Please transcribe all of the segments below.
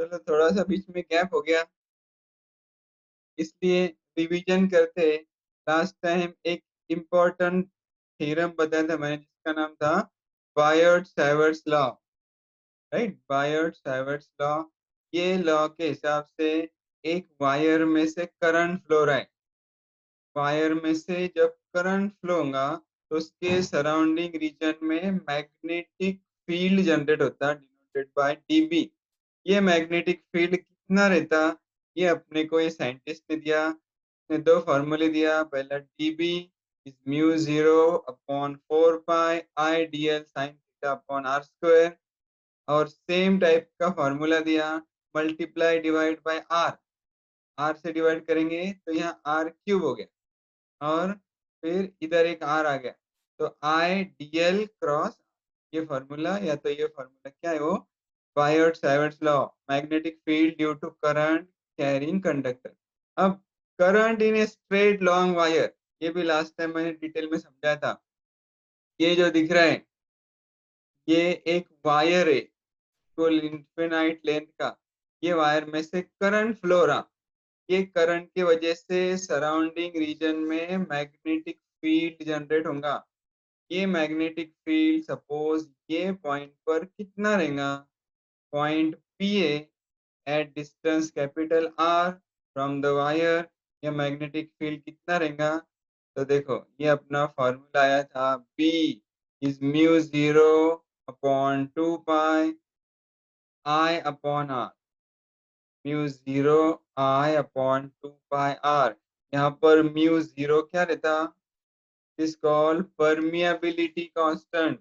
चलो थोड़ा सा बीच में गैप हो गया, इसलिए रिवीजन करते। लास्ट टाइम एक इम्पोर्टेंट थ्योरम बताया था मैंने, जिसका नाम था बायट-सावर्ट्स लॉ, राइट? बायट-सावर्ट्स लॉ। ये लॉ के हिसाब से एक वायर में से करंट फ्लो रहा है। वायर में से जब करंट फ्लो होगा तो उसके सराउंडिंग रीजन में मैग्नेटिक फील्ड जनरेट होता है, डिनोटेड बाय डीबी। ये मैग्नेटिक फील्ड कितना रहता, ये अपने को ये साइंटिस्ट ने दिया। इसने दो फॉर्मूले दिया, पहला dB is mu 0 upon 4 pi I dl sine theta upon are square, और सेम टाइप का फॉर्मूला दिया, multiply divide by r. R से डिवाइड करेंगे तो यहाँ आर क्यूब हो गया, और फिर इधर एक आर आ गया, तो आई डीएल क्रॉस ये फॉर्मूला, या तो ये फॉर्मूला क्या है वो, Biot Savart's law, magnetic field due to current carrying conductor. अब current in a straight long wire, ये भी लास्ट टाइम मैंने डिटेल में समझाया था। ये जो दिख रहा है, ये एक वायर है, कुल इनफिनाइट लेंथ का। ये वायर में से करंट फ्लो रहा, ये करंट की वजह से सराउंडिंग रीजन में मैग्नेटिक फील्ड जनरेट होगा। ये मैग्नेटिक फील्ड सपोज ये पॉइंट पर कितना रहेगा, point P a at distance capital R from the wire, ये मैग्नेटिक फील्ड कितना रहेगा। तो देखो ये अपना फॉर्मूला आया था, B is mu 0 upon 2 pi I upon R, mu 0 I upon 2 pi R. यहाँ पर म्यू 0 क्या रहता, is called permeability constant,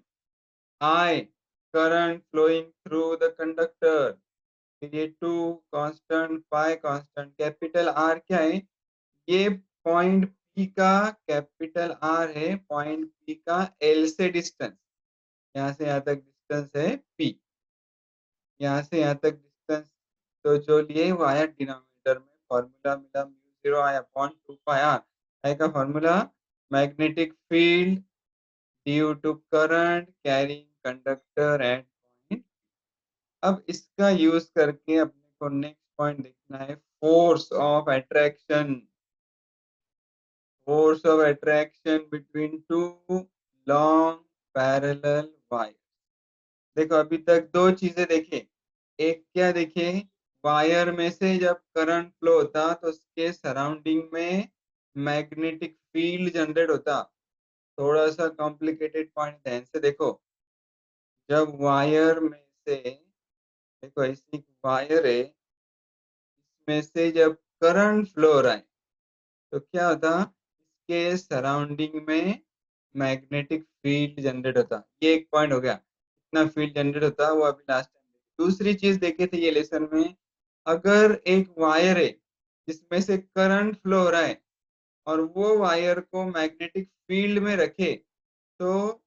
I current flowing through the conductor, फिर ये 2 कांस्टेंट, पाई कांस्टेंट, कैपिटल आर क्या है, ये पॉइंट पी का कैपिटल आर है, पॉइंट पी का एल से डिस्टेंस, यहाँ से यहाँ तक डिस्टेंस है पी, यहाँ से यहाँ तक डिस्टेंस। तो जो लिए वो आया डिनोमिनेटर में, फॉर्मूला मिला mu 0 I upon 2 pi R. I का formula, magnetic field due to current carrying conductor at point. अब इसका यूज करके अपने को नेक्स्ट पॉइंट देखना है, force of attraction. Force of attraction between two long parallel wire. देखो अभी तक दो चीजें देखे, एक क्या देखे, वायर में से जब करंट फ्लो होता तो उसके सराउंडिंग में मैग्नेटिक फील्ड जनरेट होता। थोड़ा सा कॉम्प्लिकेटेड पॉइंट ध्यान से देखो, जब वायर में से, देखो ऐसी एक वायर है, इसमें से जब करंट फ्लो हो रहा है तो क्या होता, इसके सराउंडिंग में मैग्नेटिक फील्ड जनरेट होता। ये एक पॉइंट हो गया, इतना फील्ड जनरेट होता, वो अभी लास्ट टाइम। दूसरी चीज देखे थे ये लेसन में, अगर एक वायर है जिसमें से करंट फ्लो हो रहा है और वो वायर को मैग्नेटिक फील्ड में रखे, तो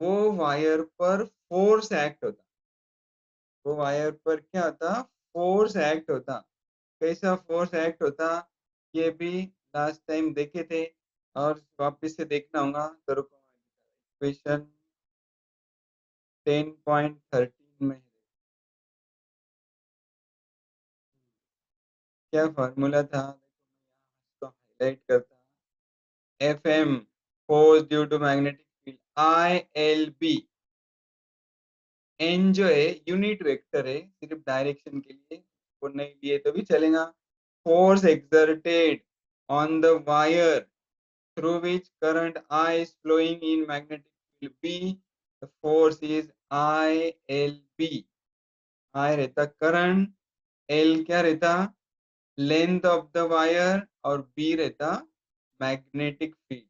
वो वायर पर फोर्स एक्ट होता, वो वायर पर क्या होता, फोर्स एक्ट होता। कैसा फोर्स एक्ट होता, ये भी लास्ट टाइम देखे थे और वापस से देखना होगा, तो रुको क्वेश्चन 10.13 में क्या फॉर्मूला था, देखो मैं यहाँ इसको हाईलाइट करता हूँ, F M force due to magnetic field, I L B. N जो है यूनिट वेक्टर है, सिर्फ डायरेक्शन के लिए, वो नहीं लिए तो भी चलेगा। Force exerted on the wire through which current I is flowing in magnetic field B, the force is ILB। I रहता करंट, L क्या रहता, लेंथ ऑफ द वायर, और B रहता मैग्नेटिक फील्ड।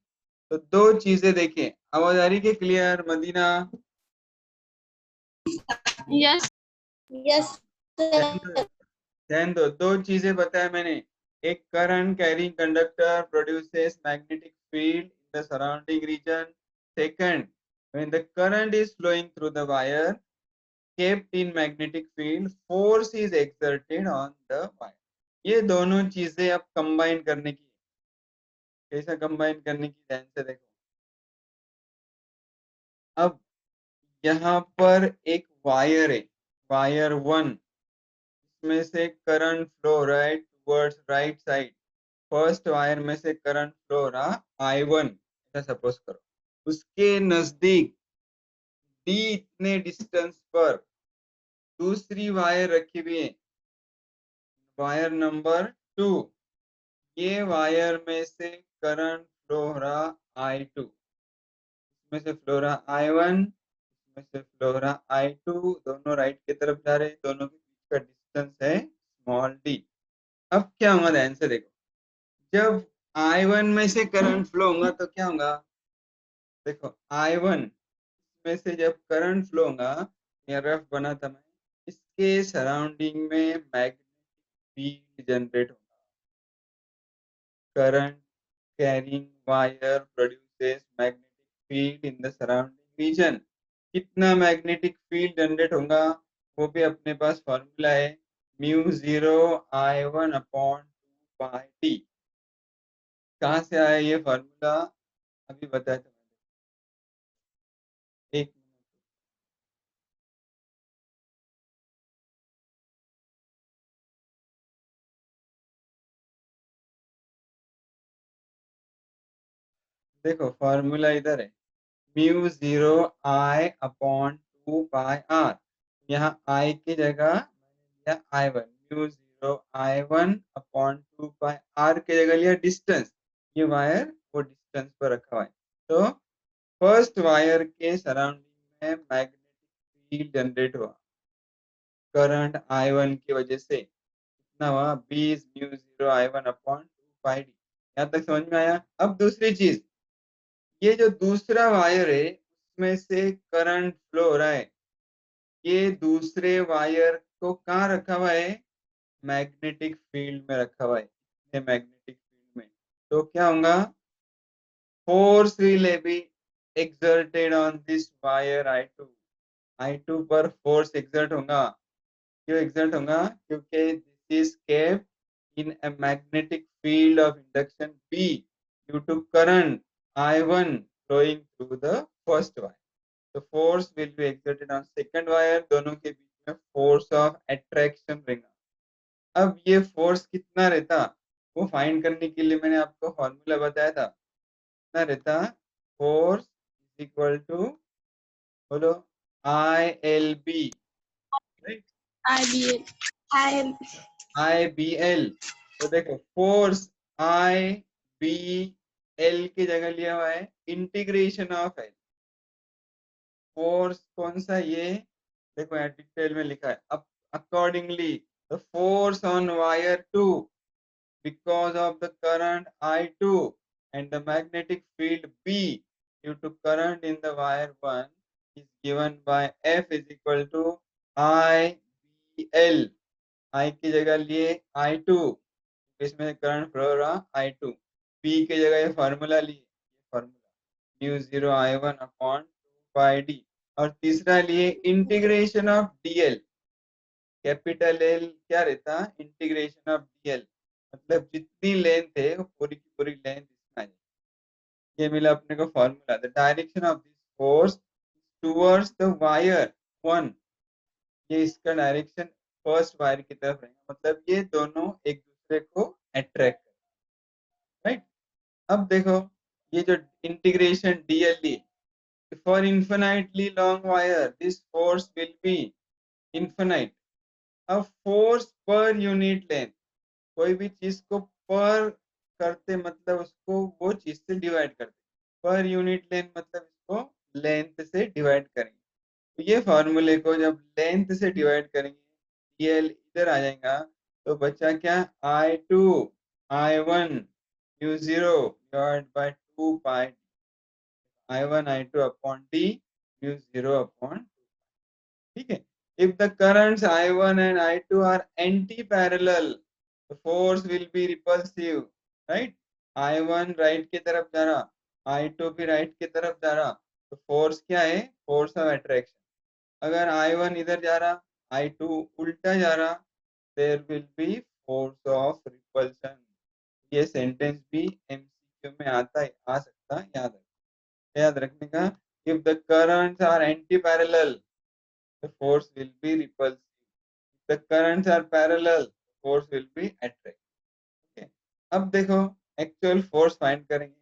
तो दो चीजें देखें, आवाज आ रही है क्लियर मदीना? यस यस ध्यान दो, ध्यान दो, दो चीजें बताया मैंने, एक current carrying conductor produces magnetic field in the surrounding reason. Second, when the current is flowing through the wire kept in magnetic field, force is exerted on the wire। ये दोनों चीजें अब कंबाइन करने की, कैसा कंबाइन करने की, ध्यान से देखो। अब यहाँ पर एक वायर है, वायर 1, में से करंट फ्लो हो रहा है towards right side, first wire में से करंट फ्लो हो रहा I1 ऐसा सपोज करो, उसके नजदीक D इतने डिस्टेंस पर दूसरी वायर रखी हुई है, वायर नंबर 2, ये वायर में से करंट फ्लो हो रहा I2, इसमें से फ्लो हो रहा I1, इसमें से फ्लो हो रहा I2, दोनों राइट की तरफ जा रहे हैं, दोनों के बीच का डिस्टेंस है स्मॉल d। अब क्या होगा ध्यान से देखो, जब I1 में से करंट फ्लो होगा तो क्या होगा, देखो I1 में से जब करंट फ्लो होगा, ये रफ बना था मैं, इसके सराउंडिंग में मैग्नेटिक फील्ड जनरेट होगा। Current carrying wire produces magnetic field in the surrounding reason. कितना मैग्नेटिक फील्ड जनरेट होगा, वो भी अपने पास फॉर्मूला है, mu zero I1 upon 2 pi T. कहाँ से आया ये फॉर्मूला, अभी बताया था मैंने, एक मिनट। देखो फॉर्मूला इधर है, mu zero I upon 2 pi R, यहाँ I की जगह मैंने लिया I1, mu zero I1 upon 2 pi R की जगह लिया डिस्टेंस, ये वायर वो डिस्टेंस पर रखा हुआ है। तो फर्स्ट वायर के सराउंडिंग में मैग्नेटिक फील्ड जनरेट हुआ करंट I1 की वजह से, कितना हुआ 20 म्यू जीरो I1 अपॉन 2 पाई डी। यहाँ तक समझ में आया। अब दूसरी चीज, ये जो दूसरा वायर है उसमें से करंट फ्लो हो रहा है, ये दूसरे वायर को कहाँ रखा हुआ है, मैग्नेटिक फील्ड में रखा हुआ है, ये मैग्नेटिक फील्ड में। तो क्या होगा, force will be exerted on this wire I2, I2 पर फोर्स एक्सर्ट होगा। क्यों एक्सर्ट होगा, क्योंकि this is kept in a magnetic field of induction B due to current I1 flowing through the first wire. The force will be exerted on second wire, दोनों के बीच में force of attraction रहेगा। अब ये force कितना रहता, वो find करने के लिए मैंने आपको फॉर्मूला बताया था, कितना रहता, फोर्स इज इक्वल टू, बोलो, ILB, right, IBL. IL. IBL। तो देखो फोर्स IBL की जगह लिया हुआ है इंटीग्रेशन ऑफ L, फोर्स कौन सा ये, देखो यहाँ डिटेल में लिखा है, अब accordingly the force on wire 2 because of the current I2 and the magnetic field B due to current in the wire 1 is given by F is equal to IBL। I की जगह लिए I2, इसमें current flow रहा I2, P की जगह ये formula लिए, ये formula mu zero I1 upon 2 पाई डी, और तीसरा लिए integration of DL, capital L क्या रहता, इंटीग्रेशन ऑफ DL, मतलब जितनी लेंथ है वो पूरी की पूरी लेंथ इसमें आ जाएगी। ये मिला अपने को formula, the direction of this force towards the wire 1, ये इसका डायरेक्शन फर्स्ट वायर की तरफ रहेगा, मतलब ये दोनों एक दूसरे को अट्रैक्ट, राइट। अब देखो ये जो integration DL for infinitely long wire this force will be infinite. अब फोर्स पर यूनिट लेंथ, कोई भी चीज को पर करते मतलब उसको वो चीज से डिवाइड करते, पर यूनिट लेंथ मतलब इसको लेंथ से डिवाइड करेंगे। तो ये फॉर्मूले को जब लेंथ से डिवाइड करेंगे, DL इधर आ जाएगा, तो बचा क्या, I2 I1 mu zero divide by 2 pi I1 I2 upon D mu zero upon, ठीक है। If the currents I1 and I2 are anti-parallel, the force will be repulsive, right? I1 right की तरफ जा रहा, I2 भी right की तरफ जा रहा, तो फोर्स क्या है, फोर्स ऑफ अट्रैक्शन। अगर I1 इधर जा रहा, I2 उल्टा जा रहा, there will be force of repulsion। ये सेंटेंस भी MCQ में आता है, आ सकता है, याद रखने का। If the currents are anti-parallel, the force will be repulsive। the currents are parallel, force will be attract. Okay. अब देखो actual force find करेंगे.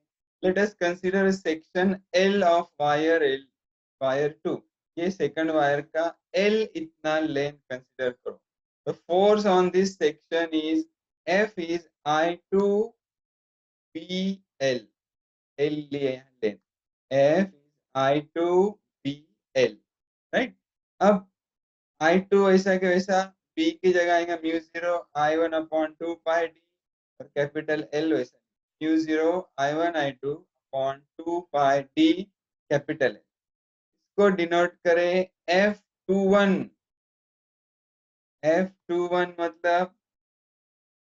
Let us consider a section L of wire 2. ये second wire का L इतना length consider करो. The force on this section is F is I2 BL. L लिए length. F is I2 BL. Right? अब I2 ऐसा के वैसा B की जगह आएगा म्यू 0 I1 अपॉन 2 पाई डी और कैपिटल L वैसा म्यू 0 I1 I2 अपॉन 2 पाई डी कैपिटल L. इसको डिनोट करें F21. F21 मतलब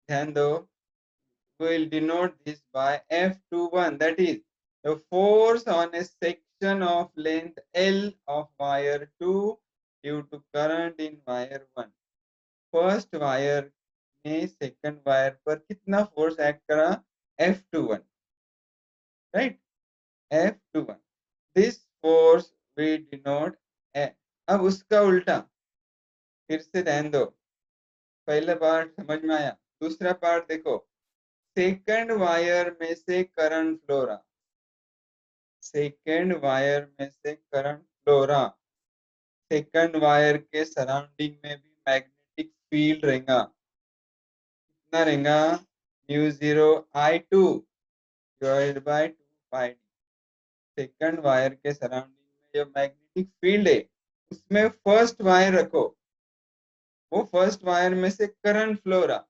ध्यान दो, will denote this by F21, that is the force on a section of length L of wire 2 due to current in wire 1. First wire ने second wire पर कितना force act करा? F21, right? F21. This force we denote. अब उसका उल्टा फिर से ध्यान दो. पहला पार्ट समझ में आया, दूसरा पार्ट देखो. सेकंड वायर में से करंट फ्लो रहा. सेकंड वायर में से करंट फ्लो रहा. सेकंड वायर के सराउंडिंग में भी मैग्नेटिक फील्ड रहेगा. कितना रहेगा? Mu 0 I2 divide by 2 pi D. Second wire के सराउंडिंग में जो मैग्नेटिक फील्ड है उसमें फर्स्ट वायर रखो. वो फर्स्ट वायर में से करंट फ्लो रहा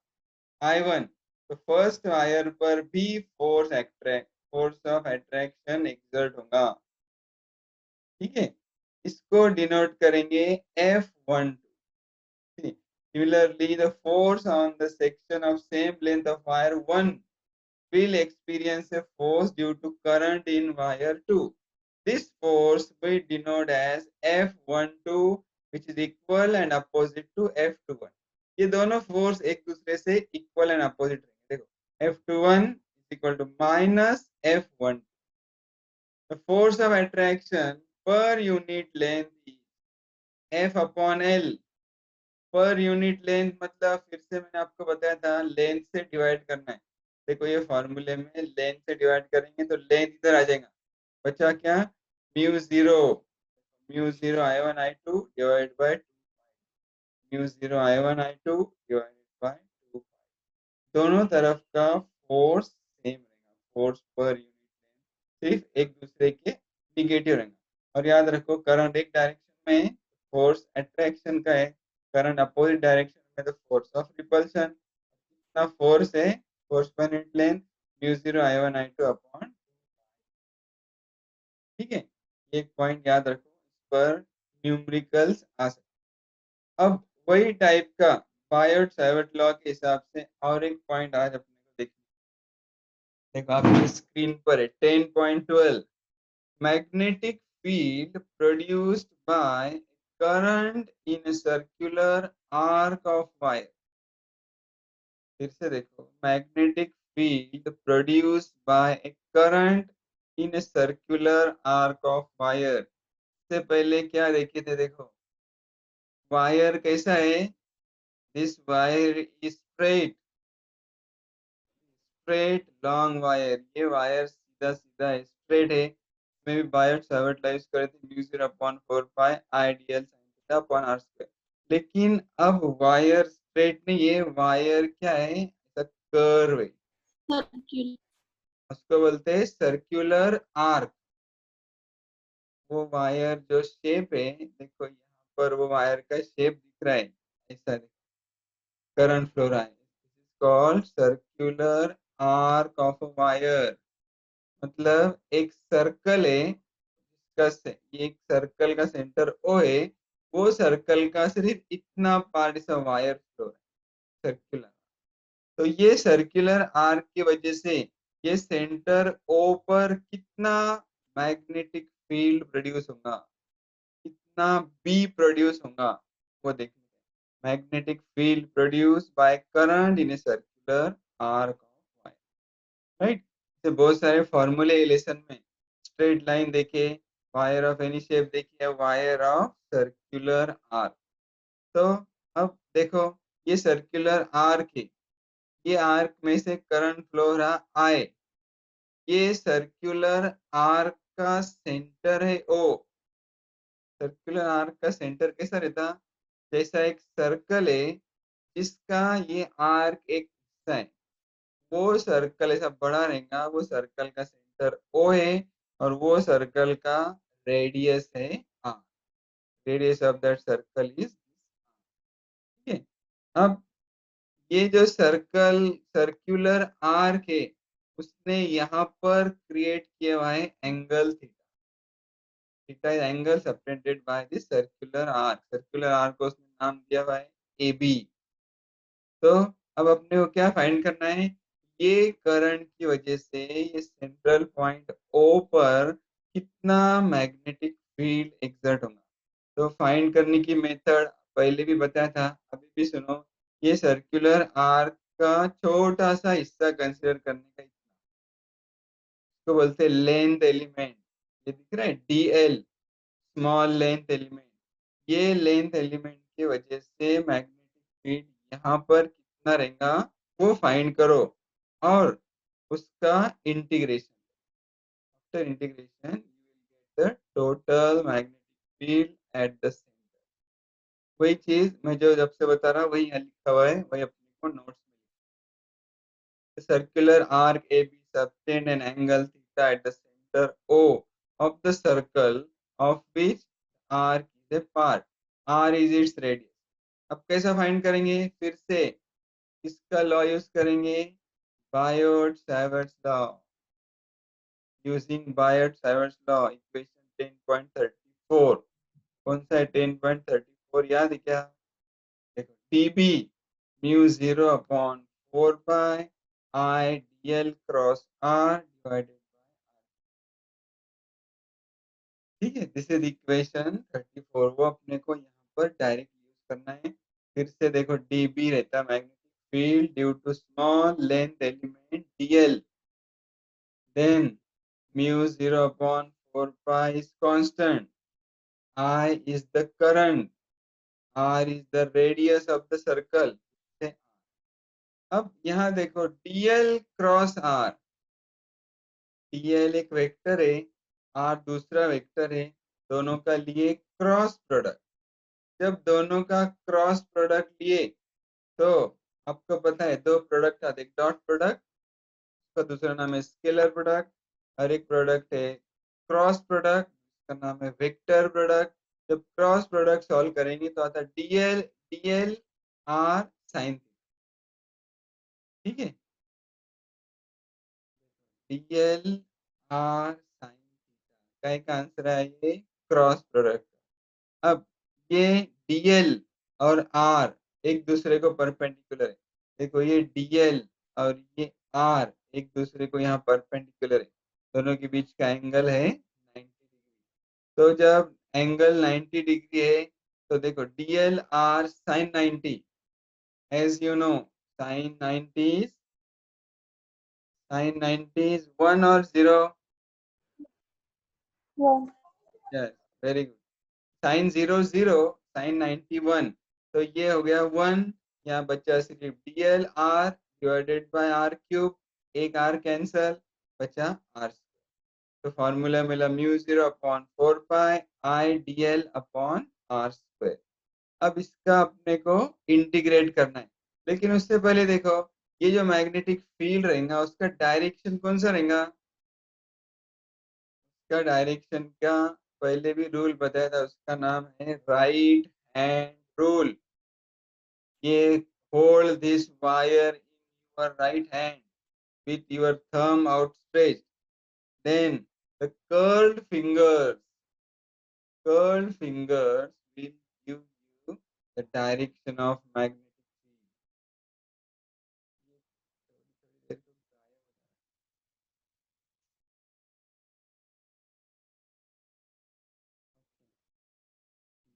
I1, तो फर्स्ट वायर पर भी फोर्स ऑफ अट्रैक्शन एक्सर्ट होगा. ठीक है, इसको डिनोट करेंगे F12. Similarly, the force on the section of same length of wire 1 will experience a force due to current in wire 2. This force we denote as F12, which is equal and opposite to F21. ये दोनों force एक दूसरे से equal and opposite रहेंगे. देखो F21 is equal to minus F12. The force of attraction per unit length is F upon L. Per unit length मतलब फिर से मैंने आपको बताया था लेंथ से डिवाइड करना है. देखो ये फॉर्मूले में लेंथ से डिवाइड करेंगे तो लेंथ इधर आ जाएगा. बचा क्या? Mu 0 I1 I2 divide by 2. Mu 0 I1 I2 divide by 2. दोनों तरफ का फोर्स सेम रहेगा. फोर्स पर यूनिट लेंथ सिर्फ एक दूसरे के निगेटिव रहेगा. और याद रखो करंट एक डायरेक्शन में फोर्स अट्रैक्शन का है, करंट अपोजिट डायरेक्शन में तो फोर्स ऑफ रिपल्शन. कितना फोर्स है? Force per unit length mu 0 I1 I2 upon. ठीक है, एक पॉइंट याद रखो, इस पर न्यूमेरिकल्स आ सकते. अब वही टाइप का बायोट सावर्ट लॉ के हिसाब से और एक पॉइंट आज अपने को देखना. देखो आपकी स्क्रीन पर है 10.12. Magnetic field produced by current in a circular arc of wire. फिर से देखो, magnetic field produced bye A current in a circular arc of wire. से पहले क्या देखे थे? देखो वायर कैसा है? This wire is straight long wire. ये वायर सीधा सीधा है, स्ट्रेट है. इसमें भी बायोट सावर्ट लॉ यूज करे थे mu 0 upon 4 pi IDL sine theta upon are square. लेकिन अब वायर स्ट्रेट नहीं, ये वायर क्या है? ऐसा कर्व है. Circular. उसको बोलते हैं सर्कुलर आर्क. वो वायर जो शेप है, देखो यहाँ पर वो वायर का शेप दिख रहा है ऐसा. करंट फ्लो रहा है. Called circular arc of wire. मतलब एक सर्कल है, ये एक सर्कल का सेंटर ओ है. वो सर्कल का सिर्फ इतना पार्ट इस वायर फ्लो है सर्कुलर. तो ये सर्कुलर आर्क की वजह से ये सेंटर ओ पर कितना मैग्नेटिक फील्ड प्रोड्यूस होगा, कितना बी प्रोड्यूस होगा, वो देखने. Magnetic field produce by current in a circular arc of wire. Right. से बहुत सारे फॉर्मूले लेसन में. स्ट्रेट लाइन देखे, वायर ऑफ एनी शेप देखिए, वायर ऑफ सर्कुलर आर्क. तो अब देखो ये सर्कुलर आर्क है, ये आर्क में से करंट फ्लो हो रहा I, ये सर्कुलर आर्क का सेंटर है O। सर्कुलर आर्क का सेंटर कैसा रहता? जैसा एक सर्कल है जिसका ये आर्क एक हिस्सा है, वो सर्कल ऐसा बड़ा रहेगा, वो सर्कल का सेंटर O है और वो सर्कल का रेडियस है R। Radius of that circle is, ठीक है। अब ये जो सर्कुलर आर्क है, उसने यहाँ पर क्रिएट किया हुआ है angle theta. Theta is angle subtended by this circular arc. Circular arc को उसने नाम दिया हुआ है AB। तो अब अपने को क्या फाइंड करना है? ये करंट की वजह से ये सेंट्रल पॉइंट O पर कितना मैग्नेटिक फील्ड एक्सर्ट होगा। तो फाइंड करने की मेथड पहले भी बताया था, अभी भी सुनो। ये सर्कुलर आर्क का छोटा सा हिस्सा कंसीडर करने का, इसको बोलते हैं लेंथ एलिमेंट। ये दिख रहा है DL, स्मॉल लेंथ एलिमेंट। ये लेंथ एलिमेंट की वजह से मैग्नेटिक फील्ड यहाँ पर कितना रहेगा वो फाइंड करो और उसका integration. After integration you will get the total magnetic field at the centre. वही चीज मैं जो जब से बता रहा हूँ वही यहाँ लिखा हुआ है, वही अपने को नोट्स में। The circular arc AB subtend an angle theta at the center O of the circle of which arc is a part. R is its radius. अब कैसा फाइंड करेंगे? फिर से इसका लॉ यूज करेंगे, Biot Savart's law. Using Biot Savart's law, equation 10.34। कौन सा है 10.34? याद है क्या? देखो TB mu 0 upon 4 by I dl cross R divided by, ठीक है। This is equation 34। वो अपने को यहाँ पर डायरेक्ट यूज करना है। फिर से देखो dB रहता magnetic field due to small length element dl, then mu 0 upon 4 pi is constant, I is the current, R is the radius of the circle। अब यहाँ देखो dl क्रॉस R, dl एक वेक्टर है, R दूसरा vector है, दोनों का लिए क्रॉस प्रोडक्ट। जब दोनों का क्रॉस प्रोडक्ट लिए तो आपको पता है दो प्रोडक्ट आते, एक डॉट प्रोडक्ट, उसका दूसरा नाम है स्केलर प्रोडक्ट, और एक प्रोडक्ट है क्रॉस प्रोडक्ट, उसका नाम है वेक्टर प्रोडक्ट। जब क्रॉस प्रोडक्ट सॉल्व करेंगे तो आता डीएल डीएल आर साइन, ठीक है। डीएल आर साइन थीटा का आंसर है ये क्रॉस प्रोडक्ट। अब ये डीएल और आर एक दूसरे को परपेंडिकुलर है। देखो ये डीएल और ये आर एक दूसरे को यहाँ परपेंडिकुलर है, दोनों के बीच का एंगल है 90 डिग्री। तो जब एंगल 90 डिग्री है तो देखो DL R sine 90, as you know sine 90 is 1 और 0। One. Yes, very good. Sine 0 0, sine 91, तो ये हो गया 1। यहाँ बचा सिर्फ DL R divided by R cube, एक आर कैंसल, बचा आर। तो फॉर्मूला मिला mu 0 upon 4 pi I DL upon are square. अब इसका अपने को इंटीग्रेट करना है, लेकिन उससे पहले देखो ये जो मैग्नेटिक फील्ड रहेगा उसका डायरेक्शन कौन सा रहेगा? उसका डायरेक्शन का पहले भी रूल बताया था, उसका नाम है राइट हैंड रूल। ये hold this wire in your right hand with your thumb outstretched, then the curled fingers will give you the direction of magnetic field।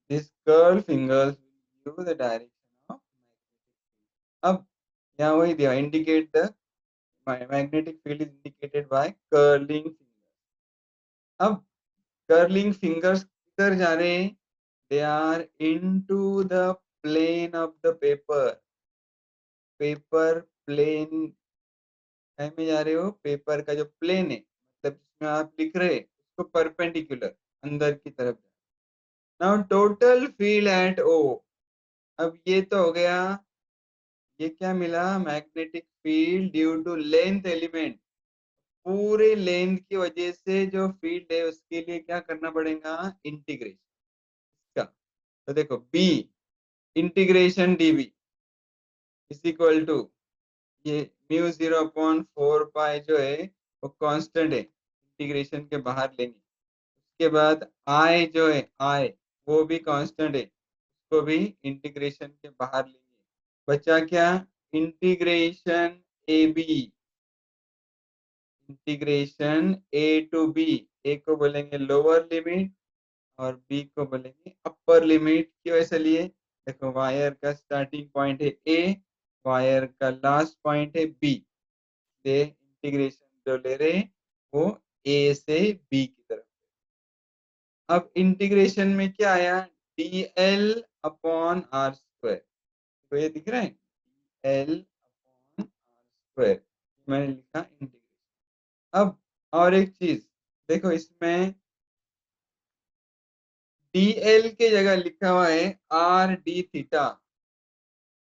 These curled fingers will give you the direction of magnetic field। अब यहाँ वही दिया, indicate the magnetic field is indicated by curling fingers। अब curling fingers किधर जा रहे हैं? They are into the plane of the paper, paper plane काय में जा रहे हो, पेपर का जो प्लेन है मतलब जिसमें आप लिख रहे हैं उसको परपेंडिकुलर अंदर की तरफ। Now total field at O, अब ये तो हो गया, ये क्या मिला, magnetic field due to length element, पूरे लेंथ की वजह से जो फील्ड है उसके लिए क्या करना पड़ेगा, इंटीग्रेशन का। तो देखो B integration DB is equal to, ये म्यू 0/4 पाई जो है वो कांस्टेंट है, इंटीग्रेशन के बाहर लेंगे। उसके बाद आई जो है, आई वो भी कांस्टेंट है, उसको भी इंटीग्रेशन के बाहर लेंगे। बचा क्या, integration A B, integration A to B, A को बोलेंगे लोअर लिमिट और बी को बोलेंगे अपर लिमिट। क्यों ऐसा लिए, देखो वायर का स्टार्टिंग पॉइंट है ए, वायर का लास्ट पॉइंट है बी, से इंटीग्रेशन जो ले रहे हैं वो ए से बी की तरफ। अब इंटीग्रेशन में क्या आया, D L upon are square, तो ये दिख रहा है एल अपॉन आर स्क्वायर, मैंने लिखा इंटीग्रेशन। अब और एक चीज देखो, इसमें डी एल के जगह लिखा हुआ है आर डी थीटा,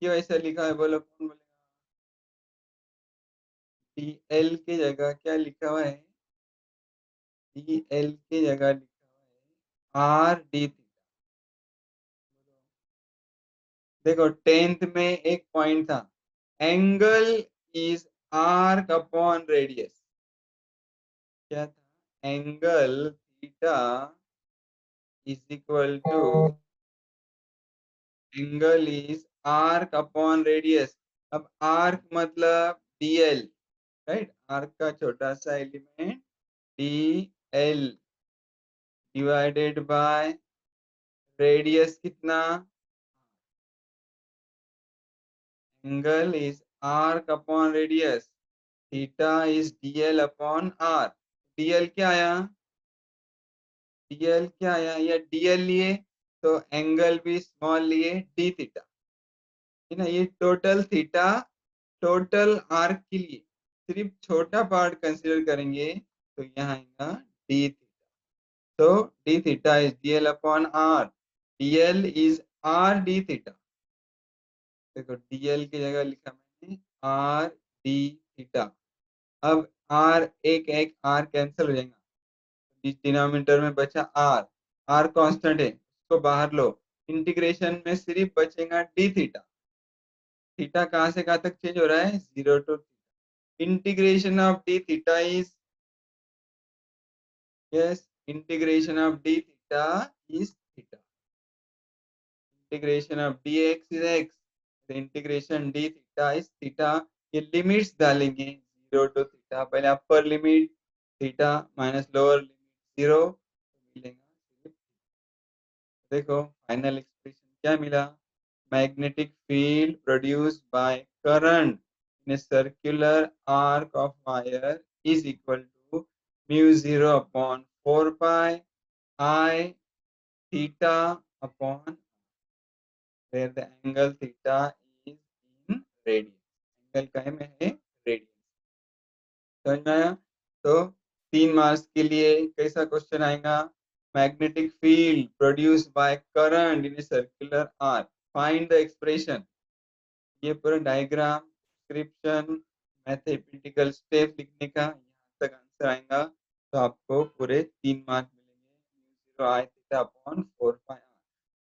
क्यों ऐसा लिखा है बोलो, कौन बोलेगा। डी एल के जगह क्या लिखा हुआ है, डी एल के जगह लिखा हुआ है आर डी थीटा। देखो 10th में एक पॉइंट था, angle is arc upon radius, क्या था, angle theta is equal to, angle is arc upon radius. अब आर्क मतलब डीएल, राइट, आर्क का छोटा सा element dl divided by radius कितना, angle is arc upon radius, theta is DL upon R. Dl क्या आया, डीएल क्या आया, या डीएल लिए तो एंगल भी स्मॉल लिए डी थीटा, है ना। ये टोटल थीटा, टोटल आर्क के लिए सिर्फ छोटा पार्ट कंसीडर करेंगे तो यहाँ आएगा डी थीटा। तो D theta is DL upon R, DL is R D theta. देखो डीएल की जगह लिखा मैंने आर डी थीटा। अब आर एक एक आर कैंसिल हो जाएगा, डिनोमिनेटर में बचा आर, आर कांस्टेंट है उसको बाहर लो, इंटीग्रेशन में सिर्फ बचेगा डी थीटा। थीटा कहाँ से कहाँ तक चेंज हो रहा है, 0 to integration of D theta is, yes, integration of D theta is theta, integration of D X is X, integration D theta is theta. ये लिमिट्स डालेंगे 0 to थीटा, पहले upper limit theta minus lower limit 0, मिलेगा। देखो final expression क्या मिला, magnetic field produced by current in a circular arc of wire is equal to mu 0 upon 4 pi I theta upon, where the angle theta is in radians, angle काहे में है, radian. समझ में आया। तो 3 marks के लिए कैसा क्वेश्चन आएगा, magnetic field produced by current in a circular arc, find the expression. ये पूरा डायग्राम, डिस्क्रिप्शन, मैथमेटिकल स्टेप लिखने का यहाँ तक आंसर आएगा तो आपको पूरे 3 मार्क मिलेंगे, 0 आई थीटा अपॉन 4 पाई।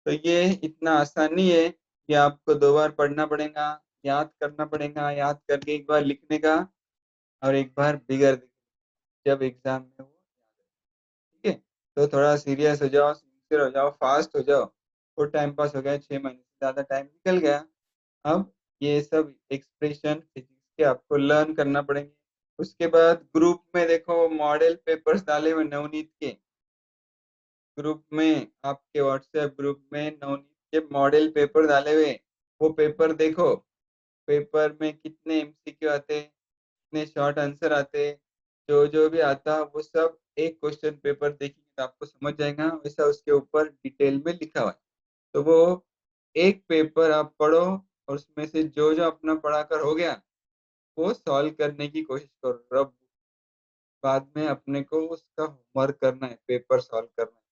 तो ये इतना आसान नहीं है कि आपको 2 बार पढ़ना पड़ेगा, याद करना पड़ेगा, याद करके एक बार लिखने का और एक बार बिगर जब एग्जाम में वो याद रहे। ठीक है, तो थोड़ा सीरियस हो जाओ, सिंसियर हो जाओ, फास्ट हो जाओ। और टाइम पास हो गया, 6 महीने से ज्यादा टाइम निकल गया। अब ये सब एक्सप्रेशन फिजिक्स के आपको लर्न करना पड़ेंगे। उसके बाद ग्रुप में देखो मॉडल पेपर्स डाले हुए नवनीत के, ग्रुप में आपके व्हाट्सएप ग्रुप में नवनीत के मॉडल पेपर डाले हुए, वो पेपर देखो, पेपर में कितने एमसीक्यू आते, कितने शॉर्ट आंसर आते, जो जो भी आता वो सब एक क्वेश्चन पेपर देखेंगे तो आपको समझ जाएगा, वैसा उसके ऊपर डिटेल में लिखा हुआ है। तो वो एक पेपर आप पढ़ो और उसमें से जो अपना पढ़ा कर हो गया, वो सॉल्व करने की कोशिश करो। अब बाद में अपने को उसका होमवर्क करना है, पेपर सॉल्व करना है।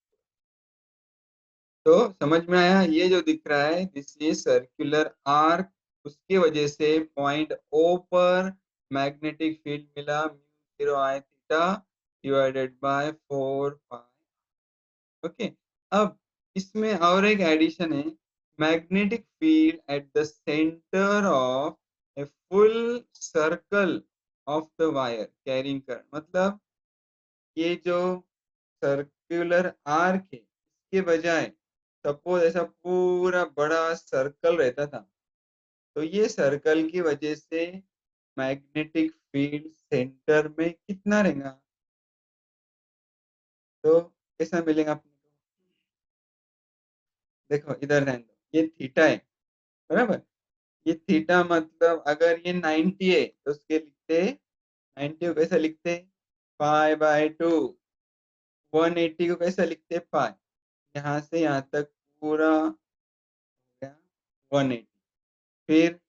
तो समझ में आया? ये जो दिख रहा है दिस इज सर्कुलर आर्क, उसकी वजह से पॉइंट ओ पर मैग्नेटिक फील्ड मिला mu 0 I theta divided by 4 pi. Okay, अब इसमें और एक एडिशन है, magnetic field at the centre of a full circle of the wire carrying current. मतलब ये जो सर्कुलर आर्क है, इसके बजाय सपोज ऐसा पूरा बड़ा सर्कल रहता था, तो ये सर्कल की वजह से मैग्नेटिक फील्ड सेंटर में कितना रहेगा? तो कैसा मिलेगा अपने को? देखो इधर रहने दो, ये थीटा है, बराबर। ये थीटा मतलब अगर ये 90 है तो उसके लिखते 90 को कैसे लिखते? Pi by 2। 180 को कैसे लिखते? पाई। यहाँ से यहाँ तक पूरा हो गया 180। फिर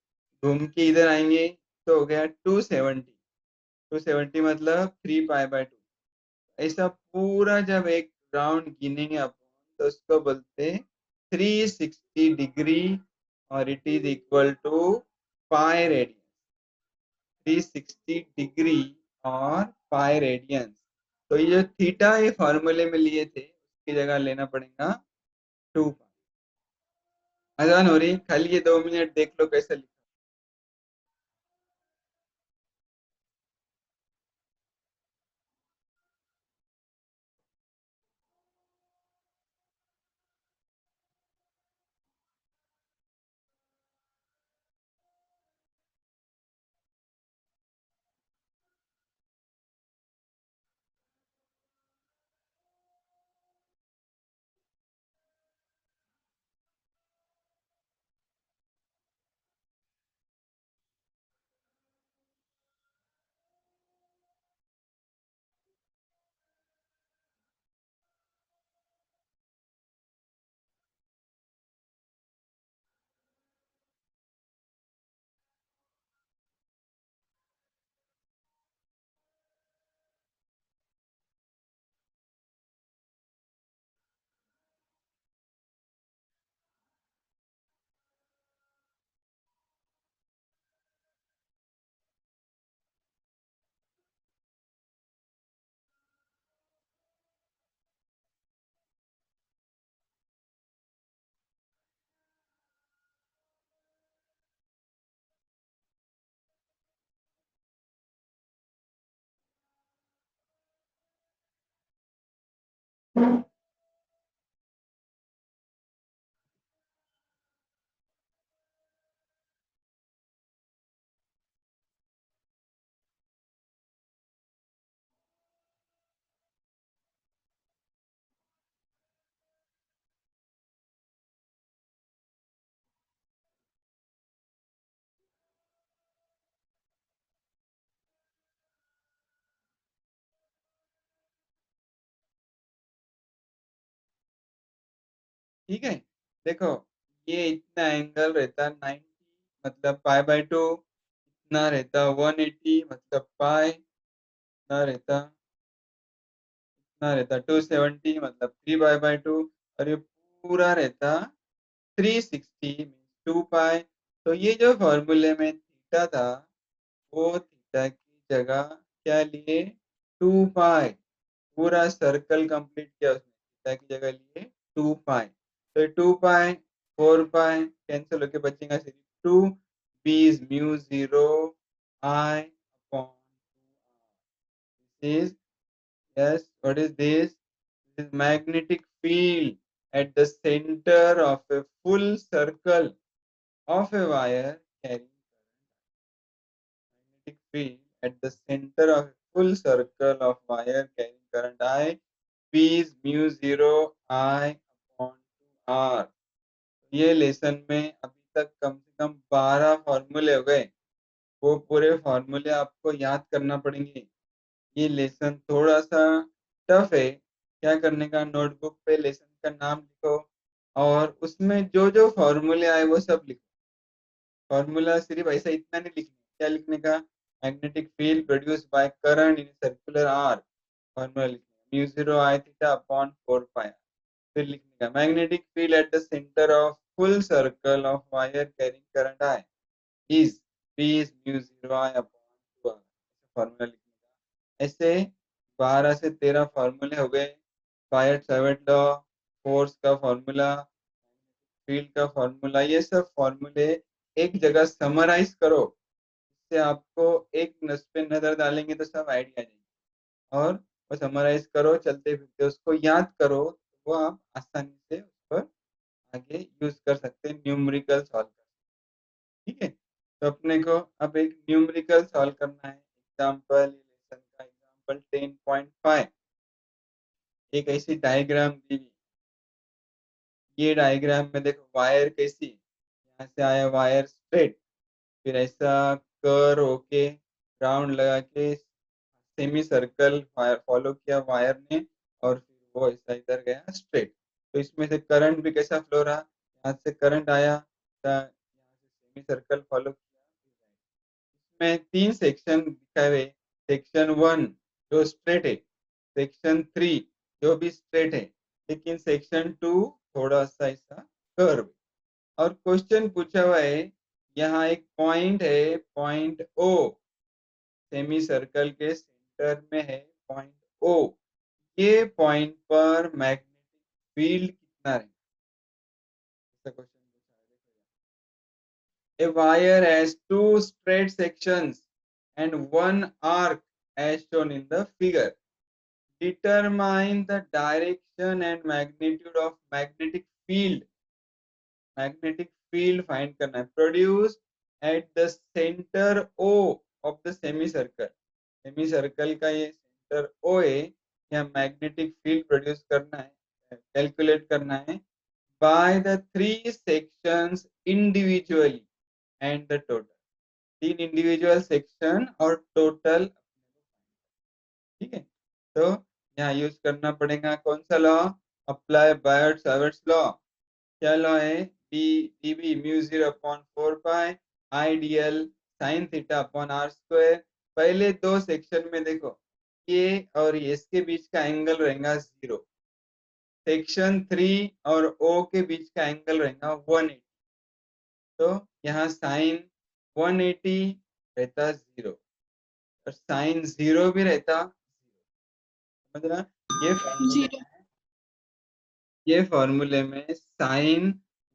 घूम के इधर आएंगे तो हो गया 270। 270 मतलब 3 पाई बाय 2। ऐसा पूरा जब एक राउंड गिनेंगे अपन तो उसको बोलते 360 डिग्री, और it is equal to pi radian. 360 degree और पाई रेडियंस। तो ये जो थीटा ये फॉर्मूले में लिए थे उसकी जगह लेना पड़ेगा 2 पाई। आसान हो रही, खाली ये 2 मिनट देख लो कैसे लिखा। ठीक है, देखो ये इतना एंगल रहता 90 मतलब पाई बाय 2, इतना रहता 180 मतलब पाई, इतना रहता, इतना रहता 270 मतलब 3 पाई बाय 2, और ये पूरा रहता 360 मीन्स 2 पाई। तो ये जो फॉर्मूले में थीटा था वो थीटा की जगह क्या लिए? 2 पाई। पूरा सर्कल कंप्लीट किया उसने, थीटा की जगह लिए 2 पाई। तो 2 पाई 4 पाई कैंसिल होके बचेगा सिर्फ 2। B is mu 0 I upon 2 r। This is, yes, what is this? This is magnetic field at the center of a full circle of a wire carrying magnetic field at the center of a full circle of wire carrying current I. P is mu 0 I upon 2 R। ये lesson में अभी तक कम से कम 12 फॉर्मूले हो गए। वो पूरे फॉर्मूले आपको याद करना पड़ेंगे। ये लेसन थोड़ा सा टफ है। क्या करने का, नोटबुक पे लेसन का नाम लिखो और उसमें जो जो फॉर्मूले आए वो सब लिखो। फॉर्मूला सिर्फ ऐसा इतना नहीं लिखना, क्या लिखने का? Magnetic field produce by current in circular arc, formula लिखना म्यू जीरो आई थीटा अपॉन 4 पाई। फिर लिखने का magnetic field at the centre of full circle of wire carrying current I is P is mu zero I upon 2 r, formula लिखने का। ऐसे 12 से 13 फॉर्मूले हो गए। बायट सावर्ट लॉ, फोर्स का फॉर्मूला, फील्ड का फॉर्मूला, ये सब फॉर्मूले एक जगह समराइज करो। इससे आपको एक नस पे नजर डालेंगे तो सब आइडिया आ जाएगी। और वो समराइज करो, चलते फिरते उसको याद करो, तो वो आप आसानी से उस पर आगे यूज कर सकते हैं, न्यूमेरिकल सॉल्व कर। ठीक है, तो अपने को अब एक न्यूमेरिकल सॉल्व करना है। एग्जाम्पल लेसन का एग्जाम्पल 10.5। एक ऐसी डायग्राम दी हुई। ये डायग्राम में देखो वायर कैसी, यहाँ से आया वायर स्ट्रेट, फिर ऐसा कर होके राउंड लगा के सेमी सर्कल वायर फॉलो किया वायर ने, और फिर वो ऐसा इधर गया स्ट्रेट। तो इसमें से करंट भी कैसा फ्लो रहा, यहाँ से करंट आया, यहाँ से सेमी सर्कल फॉलो किया। इसमें 3 सेक्शन दिखाए हुए। सेक्शन 1 जो स्ट्रेट है, सेक्शन 3 जो भी स्ट्रेट है, लेकिन सेक्शन 2 थोड़ा सा ऐसा कर्व। और क्वेश्चन पूछा हुआ है, यहाँ एक पॉइंट है, पॉइंट ओ, सेमी सर्कल के सेंटर में है पॉइंट ओ। ये पॉइंट पर मैग्नेटिक फील्ड कितना है, ऐसा क्वेश्चन पूछा है। देखो, a wire has two straight sections and one arc as shown in the figure. Determine the direction and magnitude of magnetic field. Magnetic field find करना है। Produce at the center O of the semicircle. Semicircle का ये center O है, यहाँ magnetic field produce करना है, calculate करना है by the 3 sections individually and the total। 3 individual section और टोटल। ठीक है, तो यहाँ यूज करना पड़ेगा कौन सा law? Apply Biot Savart's law. क्या लॉ है? D dB mu zero upon 4 pi I D L sine theta upon are square. पहले 2 सेक्शन में देखो, ये और इसके बीच का एंगल रहेगा 0। सेक्शन 3 और ओ के बीच का एंगल रहेगा 180। तो यहाँ साइन 180 रहता 0 और साइन 0 भी रहता 0। समझ रहा? ये फॉर्मूले Zero. में, ये फॉर्मूले में साइन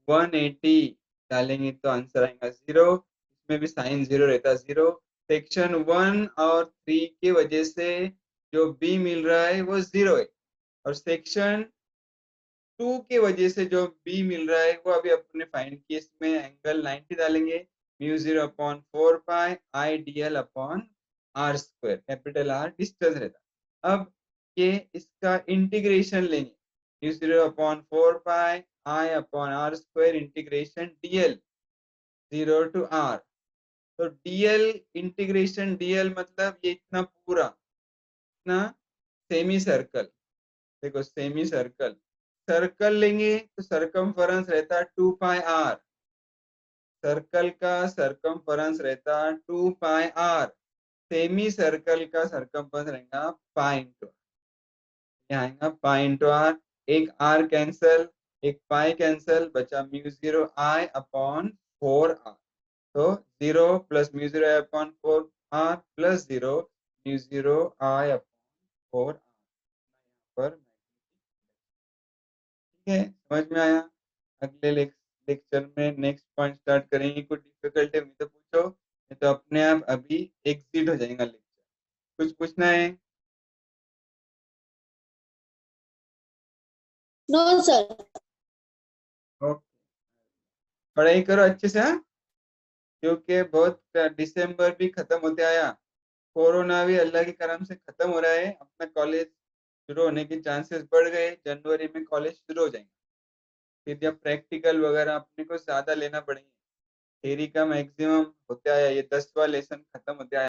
180 डालेंगे तो आंसर आएगा 0। इसमें भी साइन 0 रहता 0। सेक्शन 1 और 3 की वजह से जो बी मिल रहा है वो 0 है, और सेक्शन 2 की वजह से जो बी मिल रहा है वो अभी अपने फाइंड किए। इसमें एंगल 90 डालेंगे, mu zero upon 4 pi I D L upon are square, capital R distance रहता। अब ये इसका इंटीग्रेशन लेंगे, mu zero upon 4 pi I upon are square integration DL 0 to R. तो डीएल इंटीग्रेशन डीएल मतलब ये इतना पूरा, इतना सेमी सर्कल। देखो सेमी सर्कल, सर्कल लेंगे तो सरकमफेरेंस रहता 2 पाई आर, सर्कल का सरकमफेरेंस रहता 2 पाई आर, सेमी सर्कल का सरकमफेरेंस रहेगा पाई इंटू, यहाँ आएगा पाई इंटू आर। एक आर कैंसल, एक पाई कैंसल, बचा mu zero I upon 4 R. तो 0 plus mu zero upon 4 R plus 0 mu zero I upon 4 R पर। ठीक है, समझ में आया? अगले लेक्चर में नेक्स्ट पॉइंट स्टार्ट करेंगे। कुछ डिफिकल्टी हुई तो पूछो, नहीं तो अपने आप अभी एग्जिट हो जाएगा लेक्चर। कुछ पूछना है? No, sir. ओके, पढ़ाई करो अच्छे से, हाँ? क्योंकि बहुत दिसंबर भी खत्म होते आया, कोरोना भी अल्लाह के करम से खत्म हो रहा है, अपना कॉलेज शुरू होने के चांसेस बढ़ गए, जनवरी में कॉलेज शुरू हो जाएंगे। फिर जब प्रैक्टिकल वगैरह अपने को ज्यादा लेना पड़ेंगे, थेरी का मैक्सिमम होते आया, ये 10वां लेसन खत्म होते आया।